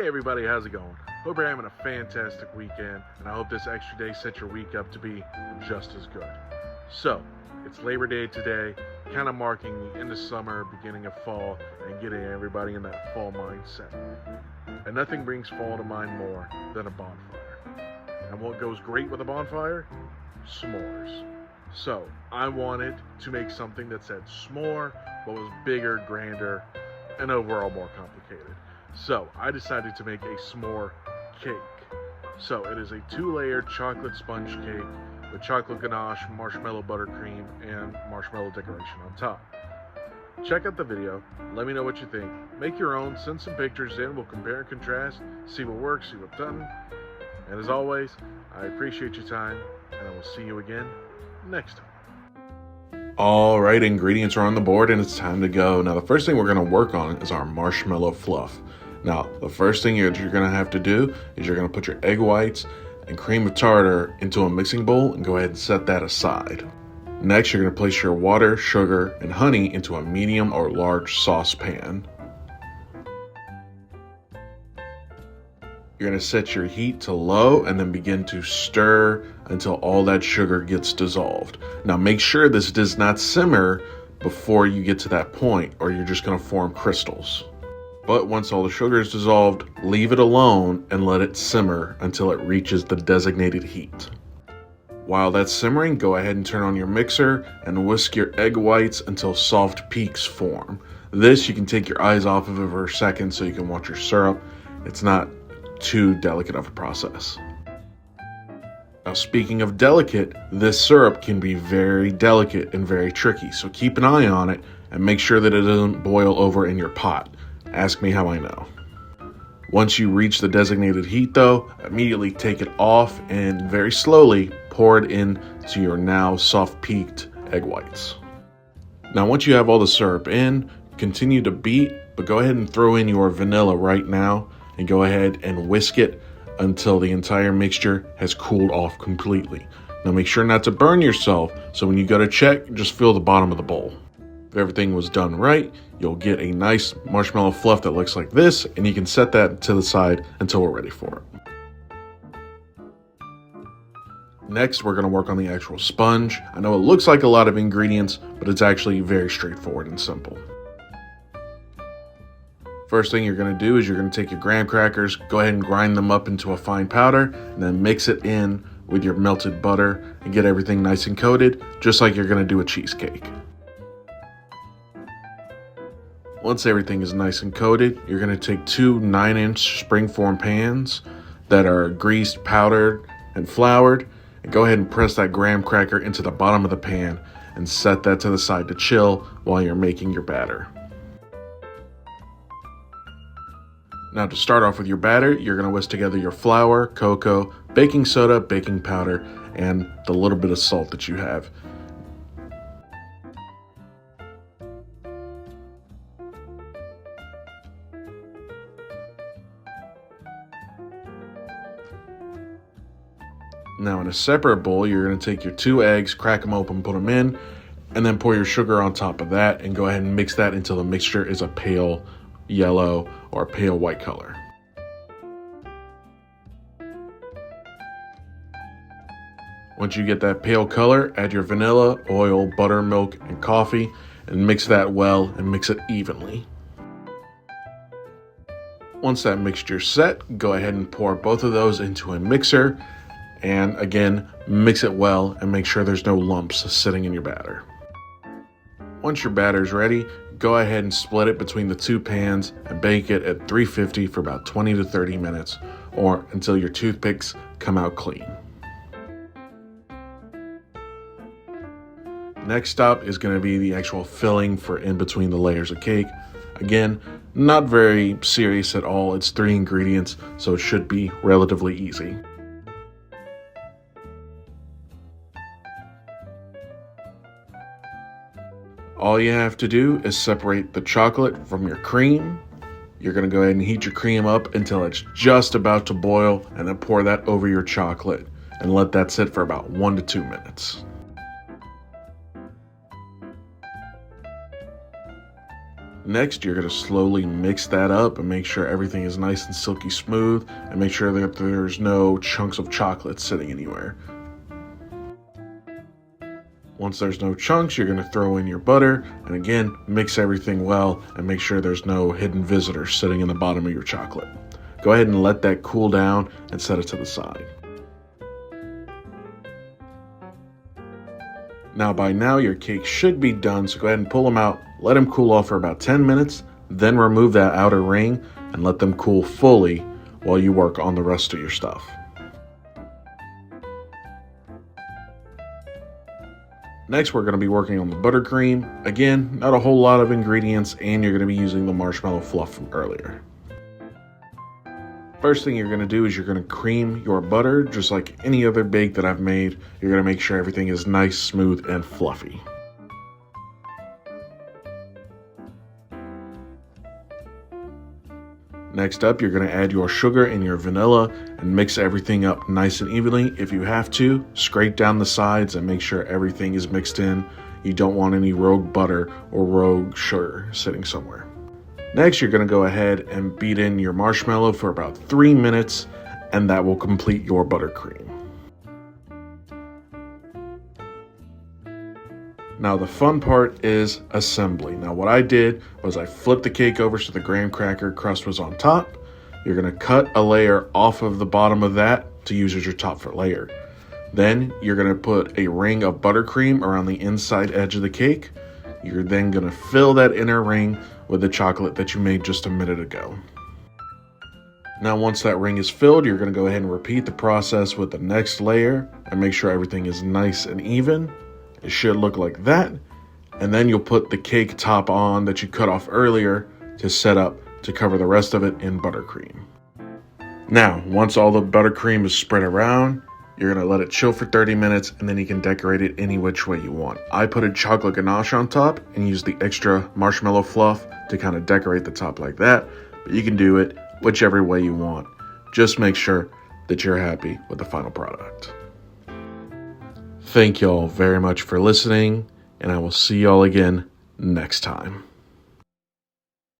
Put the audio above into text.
Hey everybody, how's it going? Hope you're having a fantastic weekend, and I hope this extra day sets your week up to be just as good. So, it's Labor Day today, kind of marking the end of summer, beginning of fall, and getting everybody in that fall mindset. And nothing brings fall to mind more than a bonfire. And what goes great with a bonfire? S'mores. So, I wanted to make something that said s'more, but was bigger, grander, and overall more complicated. So I decided to make a s'more cake. So it is a 2-layered chocolate sponge cake with chocolate ganache, marshmallow buttercream, and marshmallow decoration on top. Check out the video, let me know what you think. Make your own, send some pictures in, we'll compare and contrast, see what works, see what doesn't. And as always, I appreciate your time, and I will see you again next time. All right, ingredients are on the board and it's time to go. Now, the first thing we're going to work on is our marshmallow fluff. Now, the first thing you're going to have to do is you're going to put your egg whites and cream of tartar into a mixing bowl and go ahead and set that aside. Next, you're going to place your water, sugar, and honey into a medium or large saucepan. You're going to set your heat to low and then begin to stir until all that sugar gets dissolved. Now make sure this does not simmer before you get to that point, or you're just going to form crystals. But once all the sugar is dissolved, leave it alone and let it simmer until it reaches the designated heat. While that's simmering, go ahead and turn on your mixer and whisk your egg whites until soft peaks form. This, you can take your eyes off of it for a second so you can watch your syrup. It's not too delicate of a process. Now, speaking of delicate, this syrup can be very delicate and very tricky, so keep an eye on it and make sure that it doesn't boil over in your pot. Ask me how I know. Once you reach the designated heat though, immediately take it off and very slowly pour it into your now soft peaked egg whites. Now once you have all the syrup in, continue to beat, but go ahead and throw in your vanilla right now and go ahead and whisk it until the entire mixture has cooled off completely. Now make sure not to burn yourself, so when you go to check, just fill the bottom of the bowl. If everything was done right, you'll get a nice marshmallow fluff that looks like this, and you can set that to the side until we're ready for it. Next, we're going to work on the actual sponge. I know it looks like a lot of ingredients, but it's actually very straightforward and simple. First thing you're going to do is you're going to take your graham crackers, go ahead and grind them up into a fine powder, and then mix it in with your melted butter and get everything nice and coated, just like you're going to do a cheesecake. Once everything is nice and coated, you're going to take 2 9-inch springform pans that are greased, powdered, and floured, and go ahead and press that graham cracker into the bottom of the pan and set that to the side to chill while you're making your batter. Now to start off with your batter, you're going to whisk together your flour, cocoa, baking soda, baking powder, and the little bit of salt that you have. Now in a separate bowl, you're going to take your 2 eggs, crack them open, put them in, and then pour your sugar on top of that and go ahead and mix that until the mixture is a pale yellow or pale white color. Once you get that pale color, add your vanilla, oil, buttermilk, and coffee and mix that well and mix it evenly. Once that mixture's set, go ahead and pour both of those into a mixer and again, mix it well and make sure there's no lumps sitting in your batter. Once your batter's ready, go ahead and split it between the 2 pans and bake it at 350 for about 20 to 30 minutes or until your toothpicks come out clean. Next up is going to be the actual filling for in between the layers of cake. Again, not very serious at all. It's 3 ingredients, so it should be relatively easy. All you have to do is separate the chocolate from your cream. You're going to go ahead and heat your cream up until it's just about to boil and then pour that over your chocolate and let that sit for about 1 to 2 minutes. Next, you're going to slowly mix that up and make sure everything is nice and silky smooth, and make sure that there's no chunks of chocolate sitting anywhere. Once there's no chunks, you're going to throw in your butter, and again, mix everything well and make sure there's no hidden visitors sitting in the bottom of your chocolate. Go ahead and let that cool down and set it to the side. Now by now your cake should be done, so go ahead and pull them out, let them cool off for about 10 minutes, then remove that outer ring and let them cool fully while you work on the rest of your stuff. Next, we're going to be working on the buttercream. Again, not a whole lot of ingredients, and you're going to be using the marshmallow fluff from earlier. First thing you're going to do is you're going to cream your butter, just like any other bake that I've made. You're going to make sure everything is nice, smooth, and fluffy. Next up, you're going to add your sugar and your vanilla and mix everything up nice and evenly. If you have to, scrape down the sides and make sure everything is mixed in. You don't want any rogue butter or rogue sugar sitting somewhere. Next, you're going to go ahead and beat in your marshmallow for about 3 minutes, and that will complete your buttercream. Now the fun part is assembly. Now what I did was I flipped the cake over so the graham cracker crust was on top. You're going to cut a layer off of the bottom of that to use as your top for layer. Then you're going to put a ring of buttercream around the inside edge of the cake. You're then going to fill that inner ring with the chocolate that you made just a minute ago. Now once that ring is filled, you're going to go ahead and repeat the process with the next layer and make sure everything is nice and even. It should look like that, and then you'll put the cake top on that you cut off earlier to set up to cover the rest of it in buttercream. Now, once all the buttercream is spread around, you're going to let it chill for 30 minutes, and then you can decorate it any which way you want. I put a chocolate ganache on top and use the extra marshmallow fluff to kind of decorate the top like that, but you can do it whichever way you want. Just make sure that you're happy with the final product. Thank y'all very much for listening, and I will see y'all again next time.